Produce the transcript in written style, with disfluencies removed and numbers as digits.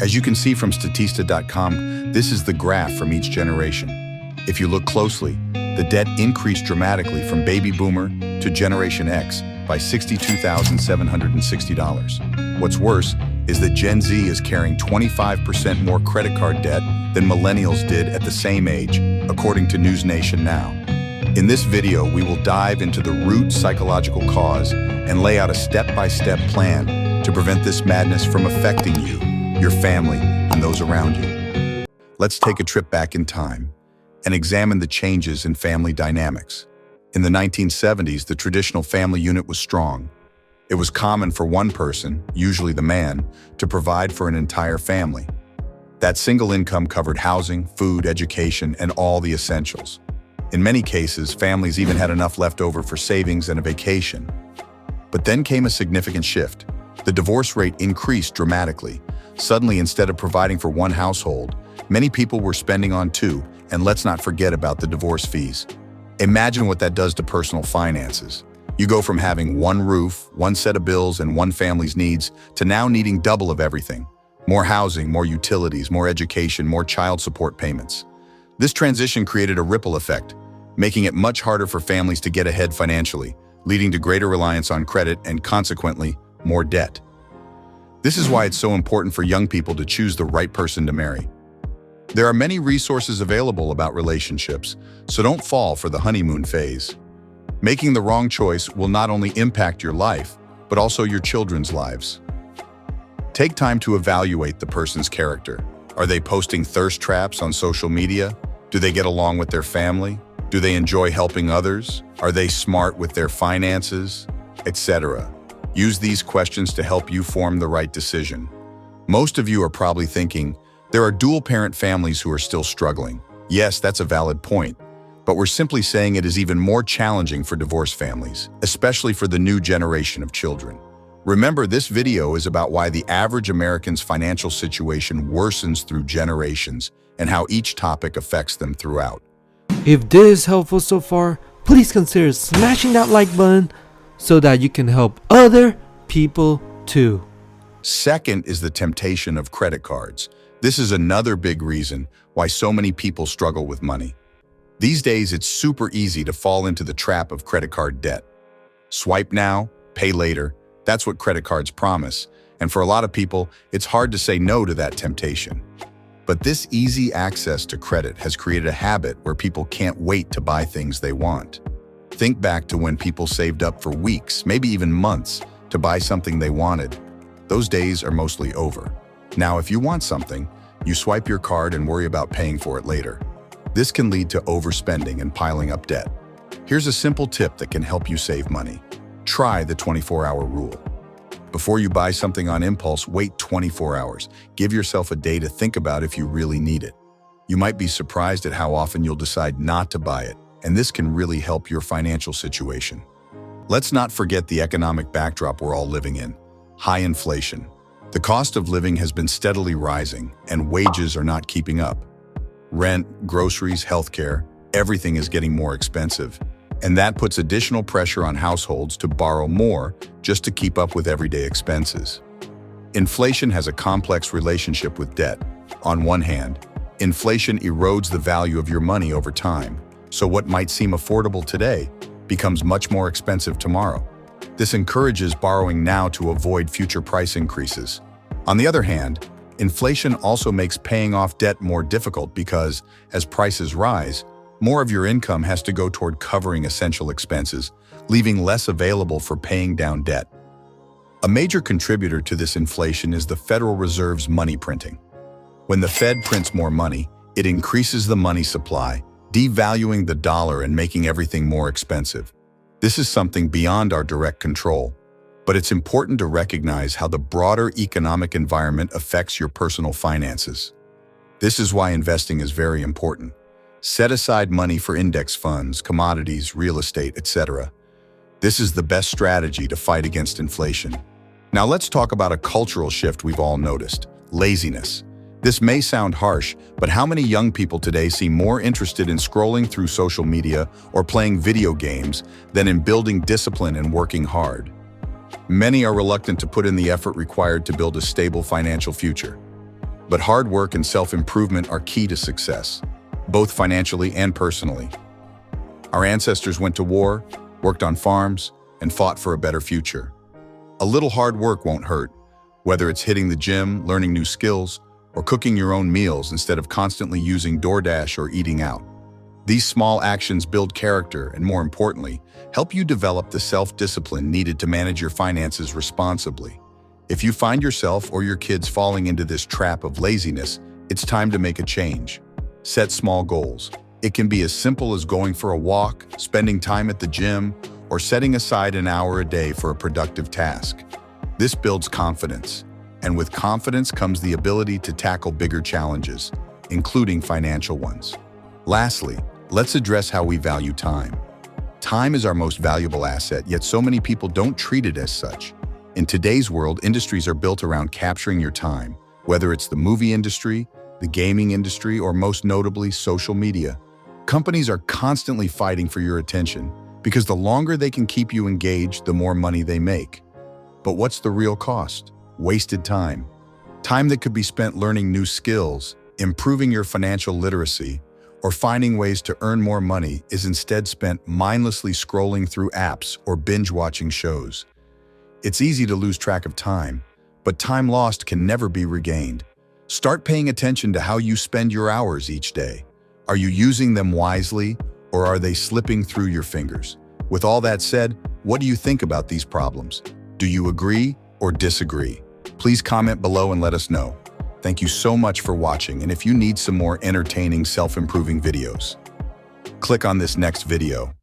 As you can see from Statista.com, this is the graph from each generation. If you look closely, the debt increased dramatically from Baby Boomer to Generation X by $62,760. What's worse is that Gen Z is carrying 25% more credit card debt than millennials did at the same age, according to News Nation Now. In this video, we will dive into the root psychological cause and lay out a step-by-step plan to prevent this madness from affecting you, your family, and those around you. Let's take a trip back in time and examine the changes in family dynamics. In the 1970s, the traditional family unit was strong. It was common for one person, usually the man, to provide for an entire family. That single income covered housing, food, education, and all the essentials. In many cases, families even had enough left over for savings and a vacation. But then came a significant shift. The divorce rate increased dramatically. Suddenly, instead of providing for one household, many people were spending on two, and let's not forget about the divorce fees. Imagine what that does to personal finances. You go from having one roof, one set of bills, and one family's needs to now needing double of everything. More housing, more utilities, more education, more child support payments. This transition created a ripple effect, making it much harder for families to get ahead financially, leading to greater reliance on credit and, consequently, more debt. This is why it's so important for young people to choose the right person to marry. There are many resources available about relationships, so don't fall for the honeymoon phase. Making the wrong choice will not only impact your life, but also your children's lives. Take time to evaluate the person's character. Are they posting thirst traps on social media? Do they get along with their family? Do they enjoy helping others? Are they smart with their finances? Etc. Use these questions to help you form the right decision. Most of you are probably thinking, there are dual-parent families who are still struggling. Yes, that's a valid point, but we're simply saying it is even more challenging for divorced families, especially for the new generation of children. Remember, this video is about why the average American's financial situation worsens through generations and how each topic affects them throughout. If this is helpful so far, please consider smashing that like button so that you can help other people too. Second is the temptation of credit cards. This is another big reason why so many people struggle with money. These days, it's super easy to fall into the trap of credit card debt. Swipe now, pay later. That's what credit cards promise. And for a lot of people, it's hard to say no to that temptation. But this easy access to credit has created a habit where people can't wait to buy things they want. Think back to when people saved up for weeks, maybe even months, to buy something they wanted. Those days are mostly over. Now, if you want something, you swipe your card and worry about paying for it later. This can lead to overspending and piling up debt. Here's a simple tip that can help you save money. Try the 24-hour rule. Before you buy something on impulse, wait 24 hours. Give yourself a day to think about if you really need it. You might be surprised at how often you'll decide not to buy it, and this can really help your financial situation. Let's not forget the economic backdrop we're all living in. High inflation. The cost of living has been steadily rising, and wages are not keeping up. Rent, groceries, healthcare, everything is getting more expensive. And that puts additional pressure on households to borrow more just to keep up with everyday expenses. Inflation has a complex relationship with debt. On one hand, inflation erodes the value of your money over time, so what might seem affordable today becomes much more expensive tomorrow. This encourages borrowing now to avoid future price increases. On the other hand, inflation also makes paying off debt more difficult because, as prices rise, more of your income has to go toward covering essential expenses, leaving less available for paying down debt. A major contributor to this inflation is the Federal Reserve's money printing. When the Fed prints more money, it increases the money supply, devaluing the dollar and making everything more expensive. This is something beyond our direct control, but it's important to recognize how the broader economic environment affects your personal finances. This is why investing is very important. Set aside money for index funds, commodities, real estate, etc. This is the best strategy to fight against inflation. Now let's talk about a cultural shift we've all noticed: laziness. This may sound harsh, but how many young people today seem more interested in scrolling through social media or playing video games than in building discipline and working hard? Many are reluctant to put in the effort required to build a stable financial future. But hard work and self-improvement are key to success, both financially and personally. Our ancestors went to war, worked on farms, and fought for a better future. A little hard work won't hurt, whether it's hitting the gym, learning new skills, or cooking your own meals instead of constantly using DoorDash or eating out. These small actions build character and, more importantly, help you develop the self-discipline needed to manage your finances responsibly. If you find yourself or your kids falling into this trap of laziness, it's time to make a change. Set small goals. It can be as simple as going for a walk, spending time at the gym, or setting aside an hour a day for a productive task. This builds confidence, and with confidence comes the ability to tackle bigger challenges, including financial ones. Lastly, let's address how we value time. Time is our most valuable asset, yet so many people don't treat it as such. In today's world, industries are built around capturing your time, whether it's the movie industry, the gaming industry, or most notably, social media. Companies are constantly fighting for your attention because the longer they can keep you engaged, the more money they make. But what's the real cost? Wasted time. Time that could be spent learning new skills, improving your financial literacy, or finding ways to earn more money is instead spent mindlessly scrolling through apps or binge-watching shows. It's easy to lose track of time, but time lost can never be regained. Start paying attention to how you spend your hours each day. Are you using them wisely, or are they slipping through your fingers? With all that said, what do you think about these problems? Do you agree or disagree? Please comment below and let us know. Thank you so much for watching, and if you need some more entertaining self-improving videos, click on this next video.